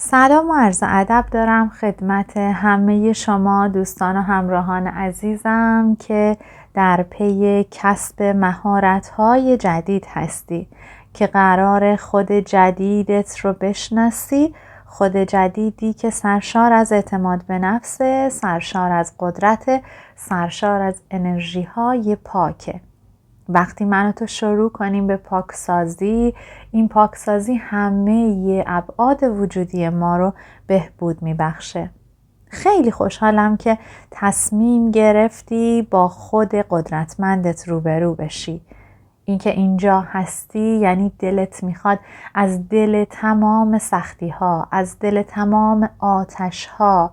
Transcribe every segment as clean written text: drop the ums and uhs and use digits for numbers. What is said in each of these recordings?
سلام و عرض ادب دارم خدمت همه شما دوستان و همراهان عزیزم که در پی کسب مهارت‌های جدید هستی که قرار خود جدیدت رو بشناسی، خود جدیدی که سرشار از اعتماد به نفس، سرشار از قدرت، سرشار از انرژی‌های پاکه. وقتی من و تو شروع کنیم به پاکسازی، این پاکسازی همه ابعاد وجودی ما رو بهبود میبخشه. خیلی خوشحالم که تصمیم گرفتی با خود قدرتمندت روبرو بشی. اینکه اینجا هستی یعنی دلت میخواد از دل تمام سختی ها، از دل تمام آتش ها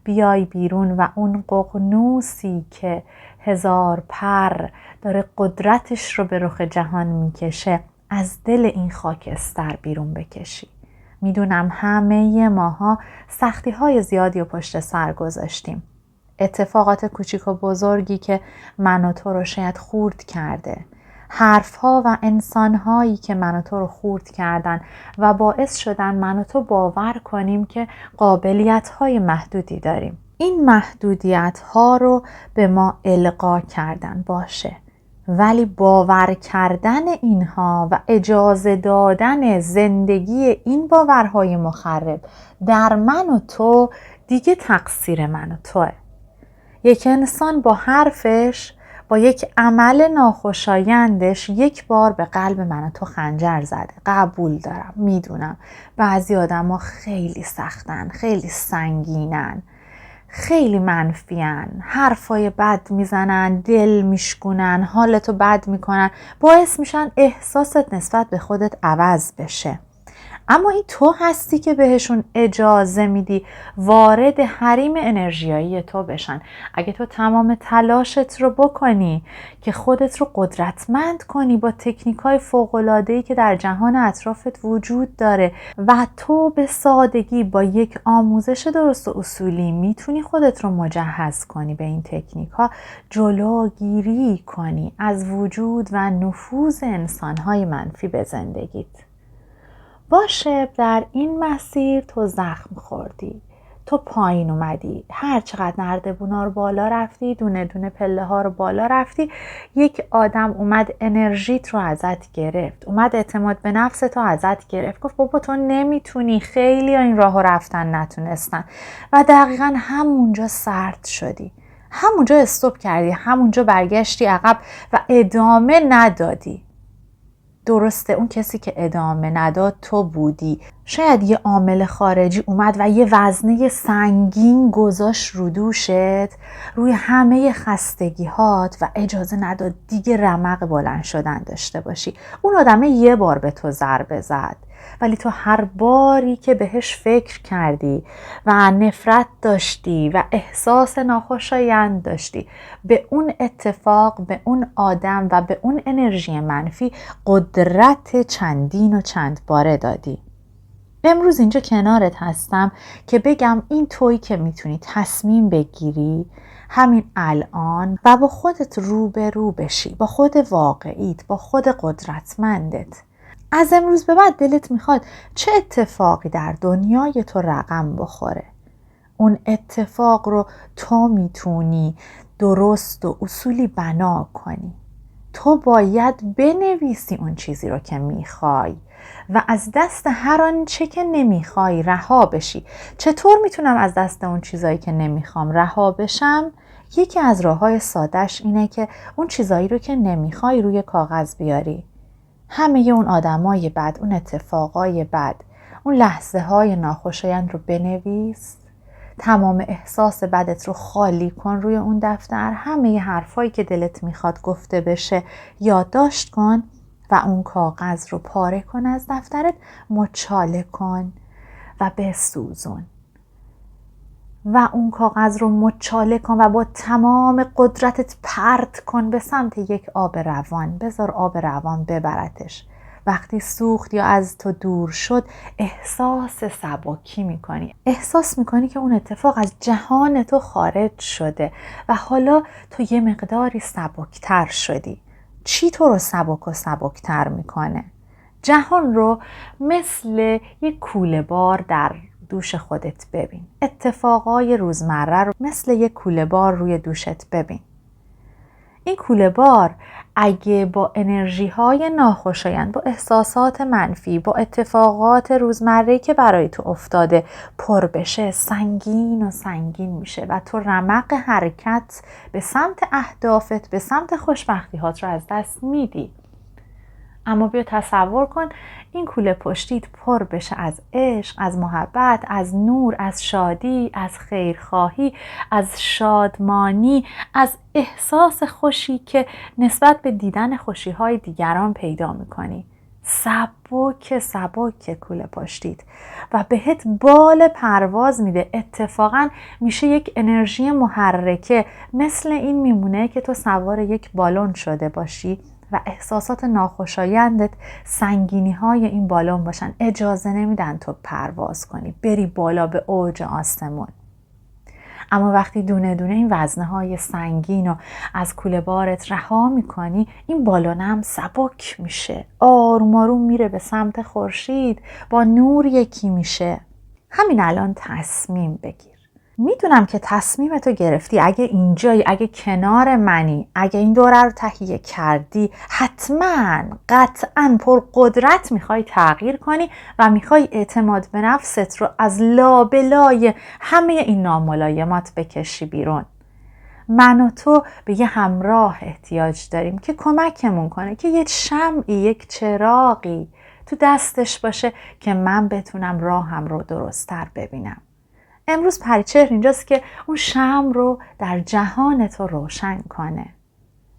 بیای بیرون و اون ققنوسی که هزار پر داره قدرتش رو به رخ جهان میکشه از دل این خاکستر بیرون بکشی. میدونم همه ماها سختی های زیادی رو پشت سر گذاشتیم. اتفاقات کوچیک و بزرگی که من و تو رو شاید خورد کرده، حرفها و انسانهایی که من و تو رو خورد کردن و باعث شدن من و تو باور کنیم که قابلیت‌های محدودی داریم. این محدودیت‌ها رو به ما القا کردن باشه، ولی باور کردن اینها و اجازه دادن زندگی این باورهای مخرب در من و تو دیگه تقصیر من و توه. یک انسان با حرفش، با یک عمل ناخوشایندش یک بار به قلب من و تو خنجر زده. قبول دارم، میدونم بعضی آدم ها خیلی سختن، خیلی سنگینن، خیلی منفیان، حرفای بد میزنن، دل میشکنن، حالتو بد میکنن، باعث میشن احساست نسبت به خودت عوض بشه. اما این تو هستی که بهشون اجازه میدی وارد حریم انرژیایی تو بشن. اگه تو تمام تلاشت رو بکنی که خودت رو قدرتمند کنی با تکنیک‌های فوق‌العاده‌ای که در جهان اطرافت وجود داره و تو به سادگی با یک آموزش درست و اصولی میتونی خودت رو مجهز کنی به این تکنیک‌ها، جلوگیری کنی از وجود و نفوذ انسان‌های منفی به زندگیت. باشه در این مسیر تو زخم خوردی، تو پایین اومدی، هر چقدر نردبونا رو بالا رفتی، دونه دونه پله ها رو بالا رفتی، یک آدم اومد انرژیت رو ازت گرفت، اومد اعتماد به نفس تو ازت گرفت، گفت بابا تو نمیتونی، خیلی این راه رو رفتن نتونستن و دقیقا همونجا سرد شدی، همونجا استوب کردی، همونجا برگشتی عقب و ادامه ندادی. درسته اون کسی که ادامه نداد تو بودی. شاید یه عامل خارجی اومد و یه وزنه سنگین گذاشت رو دوشت، روی همه خستگی‌هات و اجازه نداد دیگه رمق بلند شدن داشته باشی. اون آدمه یه بار به تو ضربه زد، ولی تو هر باری که بهش فکر کردی و نفرت داشتی و احساس ناخوشایند داشتی به اون اتفاق، به اون آدم و به اون انرژی منفی قدرت چندین و چند باره دادی. امروز اینجا کنارت هستم که بگم این تویی که میتونی تصمیم بگیری همین الان و با خودت روبرو بشی، با خود واقعیت، با خود قدرتمندت. از امروز به بعد دلت میخواد چه اتفاقی در دنیای تو رقم بخوره، اون اتفاق رو تو میتونی درست و اصولی بنا کنی. تو باید بنویسی اون چیزی رو که میخوای و از دست هر آنچه که نمیخوای رها بشی. چطور میتونم از دست اون چیزایی که نمیخوام رها بشم؟ یکی از راههای سادهش اینه که اون چیزایی رو که نمیخوای روی کاغذ بیاری. همه اون آدمای بد، اون اتفاقای بد، اون لحظه های ناخوشایند رو بنویس. تمام احساس بدت رو خالی کن روی اون دفتر. همه حرفایی که دلت میخواد گفته بشه یادداشت کن و اون کاغذ رو پاره کن از دفترت، مچاله کن و بسوزون. و اون کاغذ رو مچاله کن و با تمام قدرتت پرت کن به سمت یک آب روان. بذار آب روان ببرتش. وقتی سوخت یا از تو دور شد احساس سبکی میکنی. احساس میکنی که اون اتفاق از جهان تو خارج شده و حالا تو یه مقداری سبکتر شدی. چی تو رو سبک و سبکتر میکنه؟ جهان رو مثل یک کوله بار در دوش خودت ببین. اتفاقای روزمره رو مثل یک کوله بار روی دوشت ببین. این کوله بار اگه با انرژی های ناخوشایند، با احساسات منفی، با اتفاقات روزمره که برای تو افتاده پر بشه، سنگین و سنگین میشه و تو رمق حرکت به سمت اهدافت، به سمت خوشبختی‌هات رو از دست میدی. اما بیا تصور کن این کوله پشتیت پر بشه از عشق، از محبت، از نور، از شادی، از خیرخواهی، از شادمانی، از احساس خوشی که نسبت به دیدن خوشی‌های دیگران پیدا می‌کنی. سبک سبک کوله پشتیت و بهت بال پرواز میده. اتفاقا میشه یک انرژی محرکه، مثل این میمونه که تو سوار یک بالون شده باشی و احساسات ناخوشایندت سنگینی های این بالون باشن، اجازه نمیدن تو پرواز کنی، بری بالا به اوج آسمون. اما وقتی دونه دونه این وزنه های سنگین رو از کوله بارت رها میکنی، این بالون هم سبک میشه، آروم آروم میره به سمت خورشید، با نور یکی میشه. همین الان تصمیم بگیر. میدونم که تصمیم تو گرفتی، اگه اینجایی، اگه کنار منی، اگه این دوره رو تهیه کردی، حتما قطعا پر قدرت میخوای تغییر کنی و میخوای اعتماد به نفست رو از لابلای همه این ناملایمات بکشی بیرون. من و تو به یه همراه احتیاج داریم که کمکمون کنه، که یه شمعی، یک چراغی تو دستش باشه که من بتونم راهم رو درست‌تر ببینم. امروز پریچهر اینجاست که اون شمع رو در جهان تو روشن کنه.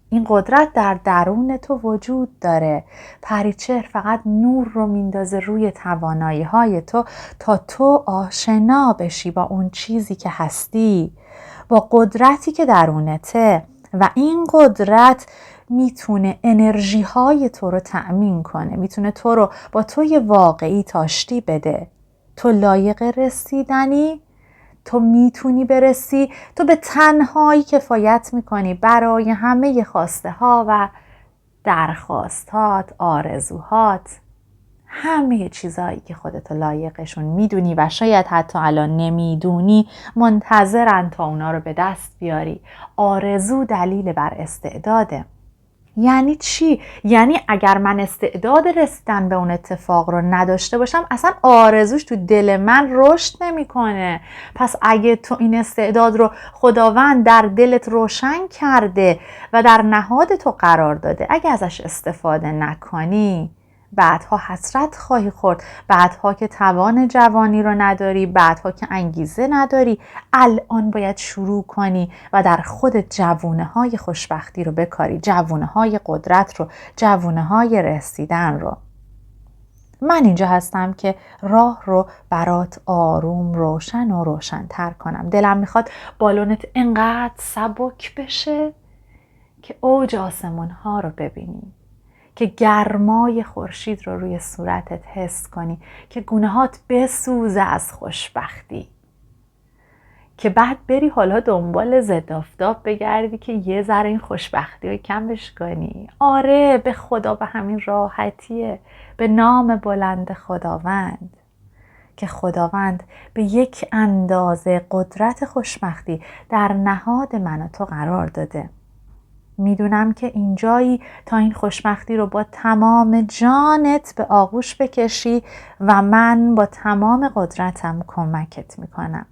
این قدرت در درون تو وجود داره. پریچهر فقط نور رو میندازه روی توانایی های تو تا تو آشنا بشی با اون چیزی که هستی، با قدرتی که درونته، و این قدرت میتونه انرژی های تو رو تأمین کنه، میتونه تو رو با توی واقعی تاشتی بده. تو لایق رسیدنی، تو میتونی برسی، تو به تنهایی کفایت میکنی برای همه خواسته ها و درخواستات، آرزوهات، همه چیزایی که خودت لایقشون میدونی و شاید حتی الان نمیدونی منتظرن تا اونا رو به دست بیاری. آرزو دلیل بر استعداده. یعنی چی؟ یعنی اگر من استعداد رسیدن به اون اتفاق رو نداشته باشم، اصلا آرزوش تو دل من رشد نمیکنه. پس اگه تو این استعداد رو خداوند در دلت روشن کرده و در نهاد تو قرار داده، اگه ازش استفاده نکنی، بعدها حسرت خواهی خورد. بعدها که توان جوانی رو نداری، بعدها که انگیزه نداری. الان باید شروع کنی و در خود جوونه های خوشبختی رو بکاری، جوونه های قدرت رو، جوونه های رسیدن رو. من اینجا هستم که راه رو برات آروم، روشن و روشن‌تر کنم. دلم میخواد بالونت انقدر سبک بشه که اوج آسمون ها رو ببینی، که گرمای خورشید رو روی صورتت حس کنی، که گونه‌هات بسوزه از خوشبختی، که بعد بری حالا دنبال ضد آفتاب بگردی که یه ذره این خوشبختی رو کمش کنی. آره، به خدا به همین راحتیه، به نام بلند خداوند، که خداوند به یک اندازه قدرت خوشبختی در نهاد من و تو قرار داده. میدونم که اینجایی تا این خوشبختی رو با تمام جانت به آغوش بکشی و من با تمام قدرتم کمکت میکنم.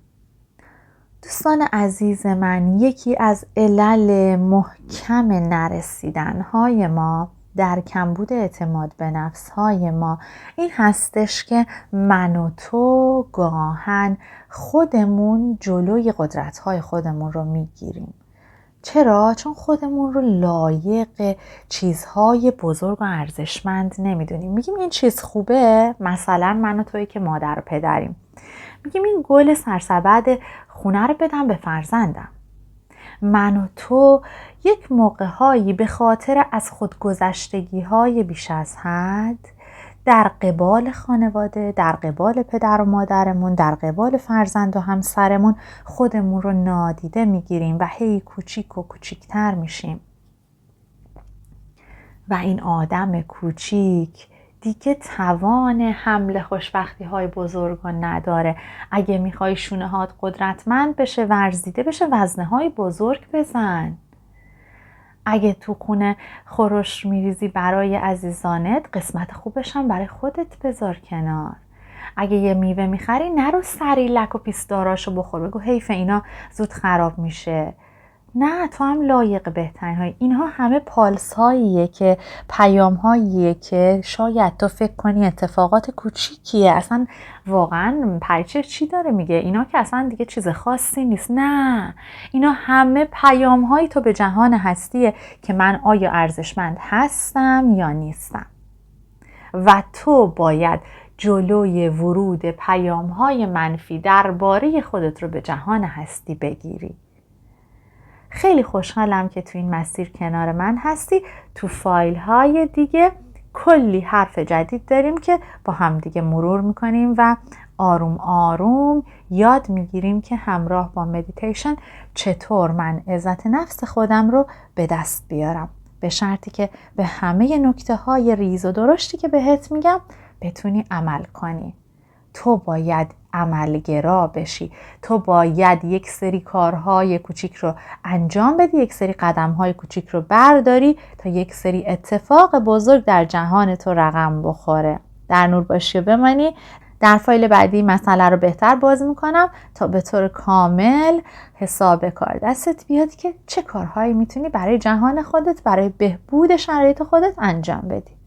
دوستان عزیز من، یکی از علل محکم نرسیدن‌های ما در کمبود اعتماد به نفس‌های ما این هستش که من و تو گاهن خودمون جلوی قدرت‌های خودمون رو میگیریم. چرا؟ چون خودمون رو لایق چیزهای بزرگ و ارزشمند نمیدونیم. میگیم این چیز خوبه، مثلا من و تویی که مادر و پدریم، میگیم این گل سرسبد خونه رو بدم به فرزندم. من و تو یک موقع‌هایی به خاطر از خودگذشتگی‌های بیش از حد در قبال خانواده، در قبال پدر و مادرمون، در قبال فرزند و همسرمون خودمون رو نادیده میگیریم و هی کوچیک و کوچیکتر میشیم. و این آدم کوچیک، دیگه توان حمل خوشبختی های بزرگ رو نداره. اگه میخوای شونه هات قدرتمند بشه، ورزیده بشه، وزنه های بزرگ بزن. اگه تو خونه خورش میریزی برای عزیزانت، قسمت خوبش هم برای خودت بذار کنار. اگه یه میوه میخری، نرو سری لک و پیستاراشو بخور، بگو حیف اینا زود خراب میشه. نه، تو هم لایق بهترین های. اینها همه پالس هاییه که پیام هاییه که شاید تو فکر کنی اتفاقات کوچیکیه، اصلا واقعا پریچه چی داره میگه، اینا که اصلا دیگه چیز خاصی نیست. نه، اینا همه پیام های تو به جهان هستیه که من آیا ارزشمند هستم یا نیستم، و تو باید جلوی ورود پیام های منفی درباره خودت رو به جهان هستی بگیری. خیلی خوشحالم که تو این مسیر کنار من هستی. تو فایل های دیگه کلی حرف جدید داریم که با هم دیگه مرور میکنیم و آروم آروم یاد میگیریم که همراه با مدیتیشن چطور من عزت نفس خودم رو به دست بیارم، به شرطی که به همه نکته های ریز و درشتی که بهت میگم بتونی عمل کنی. تو باید عملگرا بشی، تو باید یک سری کارهای کوچیک رو انجام بدی، یک سری قدمهای کوچیک رو برداری تا یک سری اتفاق بزرگ در جهان تو رقم بخوره. در نور باشی و بمانی. در فایل بعدی مسئله رو بهتر باز میکنم تا به طور کامل حساب کار دستت بیاد که چه کارهایی میتونی برای جهان خودت، برای بهبود شرایط خودت انجام بدی.